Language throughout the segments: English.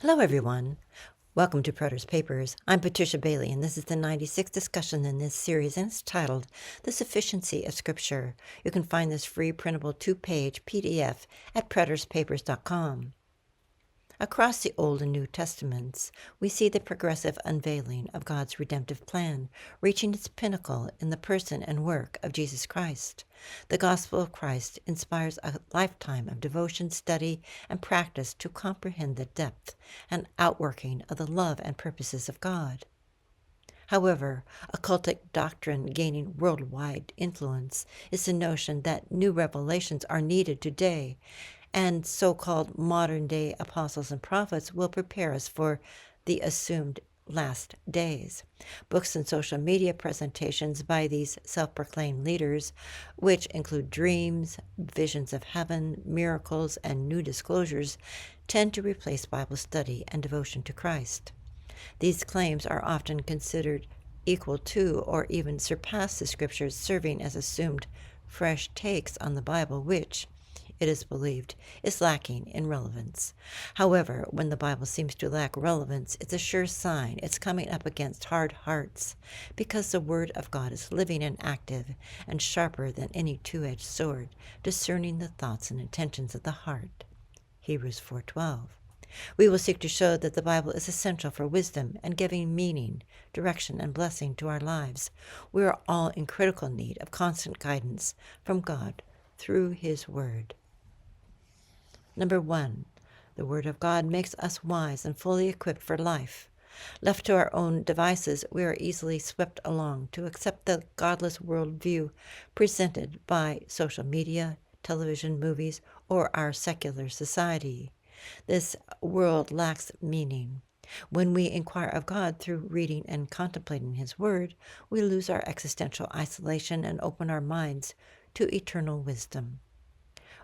Hello, everyone. Welcome to Preterist Papers. I'm Patricia Bailey, and this is the 96th discussion in this series, and it's titled The Sufficiency of Scripture. You can find this free printable 2-page PDF at preteristpapers.com. Across the Old and New Testaments, we see the progressive unveiling of God's redemptive plan, reaching its pinnacle in the person and work of Jesus Christ. The gospel of Christ inspires a lifetime of devotion, study, and practice to comprehend the depth and outworking of the love and purposes of God. However, occultic doctrine gaining worldwide influence is the notion that new revelations are needed today, and so-called modern-day apostles and prophets will prepare us for the assumed last days. Books and social media presentations by these self-proclaimed leaders, which include dreams, visions of heaven, miracles, and new disclosures, tend to replace Bible study and devotion to Christ. These claims are often considered equal to or even surpass the Scriptures, serving as assumed fresh takes on the Bible, which, it is believed, is lacking in relevance. However, when the Bible seems to lack relevance, it's a sure sign it's coming up against hard hearts, because the Word of God is living and active and sharper than any two-edged sword, discerning the thoughts and intentions of the heart. Hebrews 4:12. We will seek to show that the Bible is essential for wisdom and giving meaning, direction, and blessing to our lives. We are all in critical need of constant guidance from God through His Word. Number 1, the Word of God makes us wise and fully equipped for life. Left to our own devices, we are easily swept along to accept the godless worldview presented by social media, television, movies, or our secular society. This world lacks meaning. When we inquire of God through reading and contemplating His Word, we lose our existential isolation and open our minds to eternal wisdom.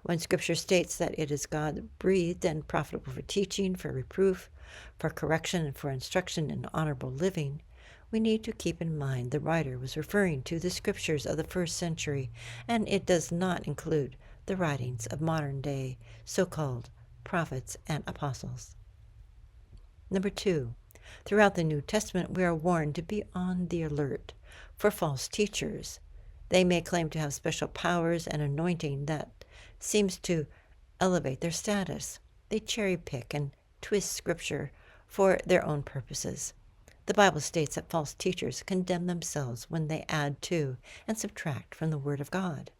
When Scripture states that it is God-breathed and profitable for teaching, for reproof, for correction, and for instruction in honorable living, we need to keep in mind the writer was referring to the Scriptures of the first century, and it does not include the writings of modern-day so-called prophets and apostles. Number 2, throughout the New Testament, we are warned to be on the alert for false teachers. They may claim to have special powers and anointing that seems to elevate their status. They cherry-pick and twist Scripture for their own purposes. The Bible states that false teachers condemn themselves when they add to and subtract from the Word of God.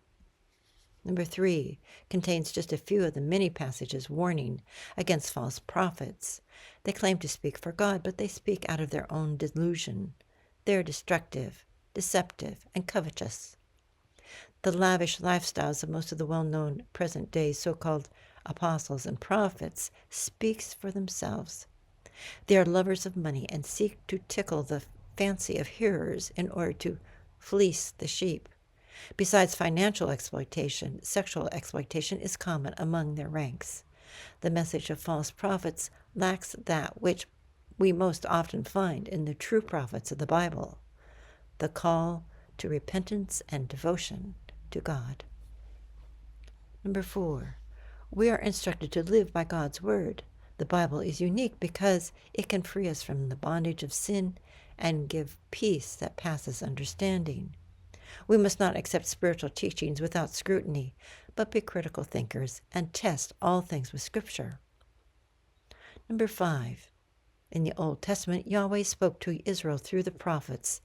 Number 3 contains just a few of the many passages warning against false prophets. They claim to speak for God, but they speak out of their own delusion. They're destructive, deceptive, and covetous. The lavish lifestyles of most of the well-known present-day so-called apostles and prophets speaks for themselves. They are lovers of money and seek to tickle the fancy of hearers in order to fleece the sheep. Besides financial exploitation, sexual exploitation is common among their ranks. The message of false prophets lacks that which we most often find in the true prophets of the Bible, the call to repentance and devotion to God. Number 4, we are instructed to live by God's Word. The Bible is unique because it can free us from the bondage of sin and give peace that passes understanding. We must not accept spiritual teachings without scrutiny, but be critical thinkers and test all things with Scripture. Number 5, in the Old Testament, Yahweh spoke to Israel through the prophets,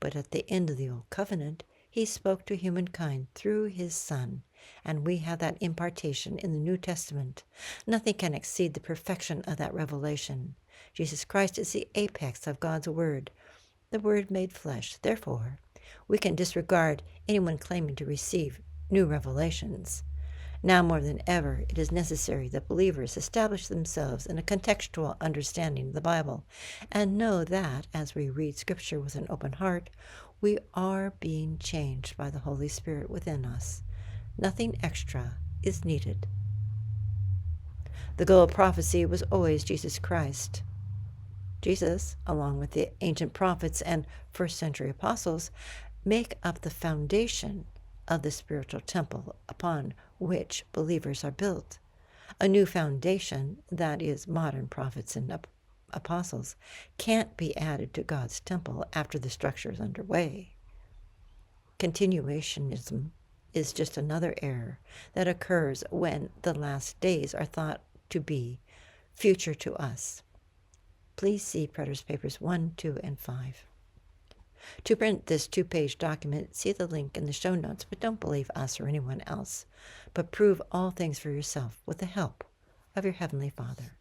but at the end of the Old Covenant, He spoke to humankind through His Son, and we have that impartation in the New Testament. Nothing can exceed the perfection of that revelation. Jesus Christ is the apex of God's Word, the Word made flesh. Therefore, we can disregard anyone claiming to receive new revelations. Now more than ever, it is necessary that believers establish themselves in a contextual understanding of the Bible and know that, as we read Scripture with an open heart, we are being changed by the Holy Spirit within us. Nothing extra is needed. The goal of prophecy was always Jesus Christ. Jesus, along with the ancient prophets and first-century apostles, make up the foundation of the spiritual temple upon which believers are built. A new foundation, that is, modern prophets and apostles, can't be added to God's temple after the structure is underway. Continuationism is just another error that occurs when the last days are thought to be future to us. Please see Preterist Papers 1, 2, and 5. To print this 2-page document, see the link in the show notes, but don't believe us or anyone else, but prove all things for yourself with the help of your Heavenly Father.